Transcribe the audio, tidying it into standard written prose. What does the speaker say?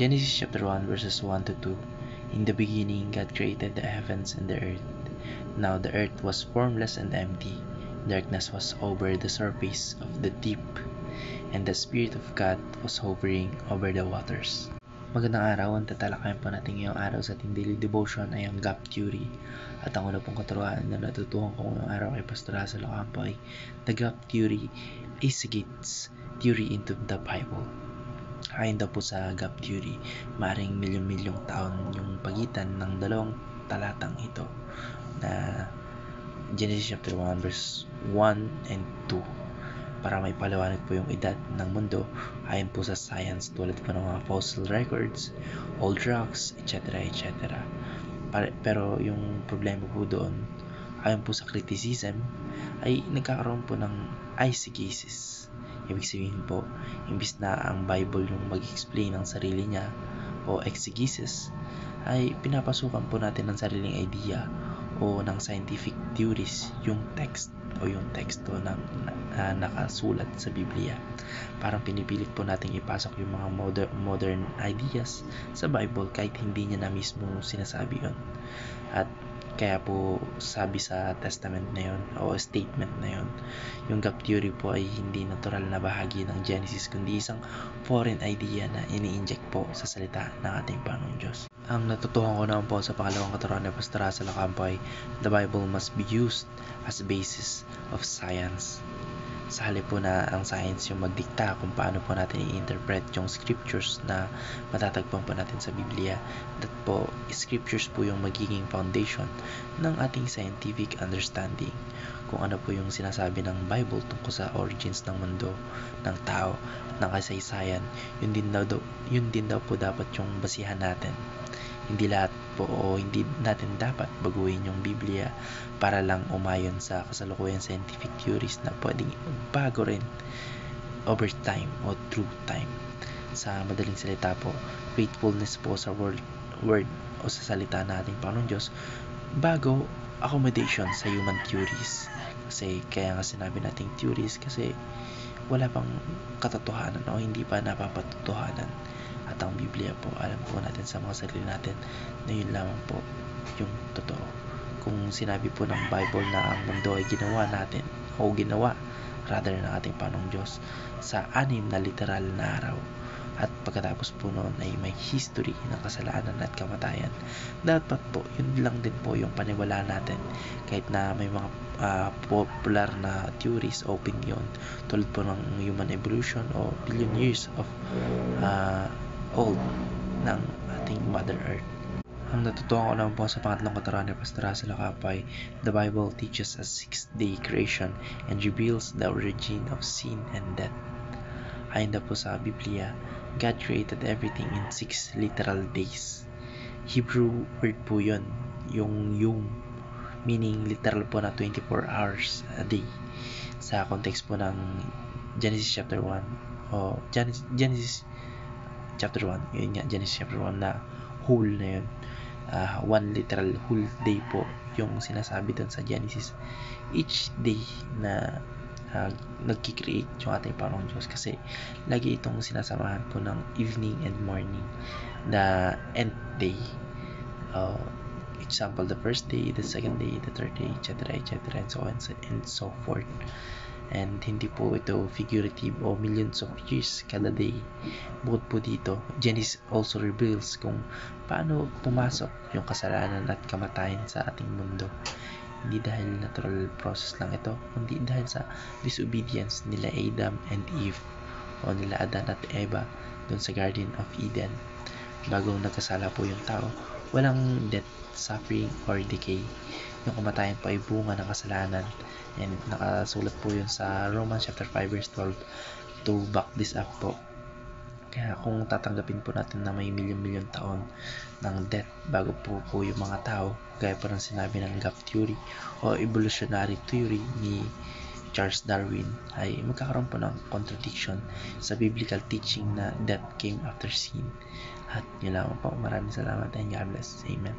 Genesis chapter 1 verses 1 to 2. In the beginning, God created the heavens and the earth. Now the earth was formless and empty. Darkness was over the surface of the deep, and the Spirit of God was hovering over the waters. Magandang araw, ang tatalakayan po natin ngayong araw sa ating daily devotion ay ang gap theory. At ang una pong katuruan na natutuhan ko ngayong araw kay Pastor Hazel Ocampo ay the gap theory exegetes theory into the Bible. Ayon daw po sa gap theory, maring milyong-milyong taon yung pagitan ng dalawang talatang ito na Genesis chapter 1 verse 1 and 2 para may paliwanag po yung edad ng mundo ayon po sa science tulad po ng mga fossil records, old rocks, etc. etc. Pero yung problema po doon, ayon po sa criticism, ay nagkakaroon po ng eisegesis. Ibig sabihin po, imbis na ang Bible yung mag-explain ng sarili niya o exegesis, ay pinapasukan po natin ng sariling idea o ng scientific theories yung text o yung teksto na nakasulat sa Biblia. Parang pinipilit po nating ipasok yung mga modern ideas sa Bible kahit hindi niya na mismo sinasabi yun. At kaya po sabi sa testament na yun o statement na yun, yung gap theory po ay hindi natural na bahagi ng Genesis kundi isang foreign idea na ini-inject po sa salita ng ating Panginoon Diyos. Ang natutuhan ko naman po sa pangalawang katuruan ni Pastor Hazel Ocampo ay the Bible must be used as a basis of science. Sa halip po na ang science yung magdikta kung paano po natin i-interpret yung scriptures na matatagpuan po natin sa Biblia, that po, scriptures po yung magiging foundation ng ating scientific understanding kung ano po yung sinasabi ng Bible tungkol sa origins ng mundo, ng tao, ng kasaysayan. Yun din daw po dapat yung basihan natin. Hindi lahat po o hindi natin dapat baguhin yung Biblia para lang umayon sa kasalukuyan scientific theories na pwedeng bago rin over time o through time. Sa madaling salita po, faithfulness po sa word o sa salita nating Panginoon Diyos bago accommodation sa human theories. Kasi kaya nga sinabi nating theories kasi wala pang katotohanan o hindi pa napapatotohanan. At ang Biblia po, alam po natin sa mga sarili natin na yun lamang po yung totoo. Kung sinabi po ng Bible na ang mundo ay ginawa rather ng ating Panginoong Diyos sa 6 na literal na araw, at pagkatapos po noon ay may history ng kasalanan at kamatayan, dapat po yun lang din po yung paniwalaan natin kahit na may mga popular na theories o opinion tulad po ng human evolution o billion years of old ng ating Mother Earth. Ang natutuhan ko naman po sa pangatlong katuruan ni Pastor Hazel Ocampo ay the Bible teaches a 6-day creation and reveals the origin of sin and death. Ayon daw po sa Biblia, God created everything in 6 literal days. Hebrew word po yun, yung yom, meaning literal po na 24 hours a day. Sa context po ng Genesis chapter 1 o Genesis chapter 1, yun nga, Genesis chapter 1 na whole na yun. 1 literal whole day po yung sinasabi doon sa Genesis. Each day na nagki-create yung ating Panginoon Diyos kasi lagi itong sinasamahan po ng evening and morning, the nth day. Example, the first day, the second day, the third day, etc. and so on and so forth. And hindi po ito figurative o millions of years kada day. Bukod po dito, Genesis also reveals kung paano pumasok yung kasalanan at kamatayan sa ating mundo. Hindi dahil natural process lang ito, kundi dahil sa disobedience nila Adam and Eve o nila Adan at Eva doon sa Garden of Eden. Bago nagkasala po yung tao, walang death, suffering, or decay. Yung kamatayan po ay bunga ng kasalanan, and nakasulat po yun sa Romans chapter 5 verse 12 to back this up po. Kaya kung tatanggapin po natin na may milyon-milyon taon ng death bago po yung mga tao, gaya po ng sinabi ng gap theory o evolutionary theory ni Charles Darwin, ay magkakaroon po ng contradiction sa biblical teaching na death came after sin. At yun lang po, maraming salamat and God bless. Amen.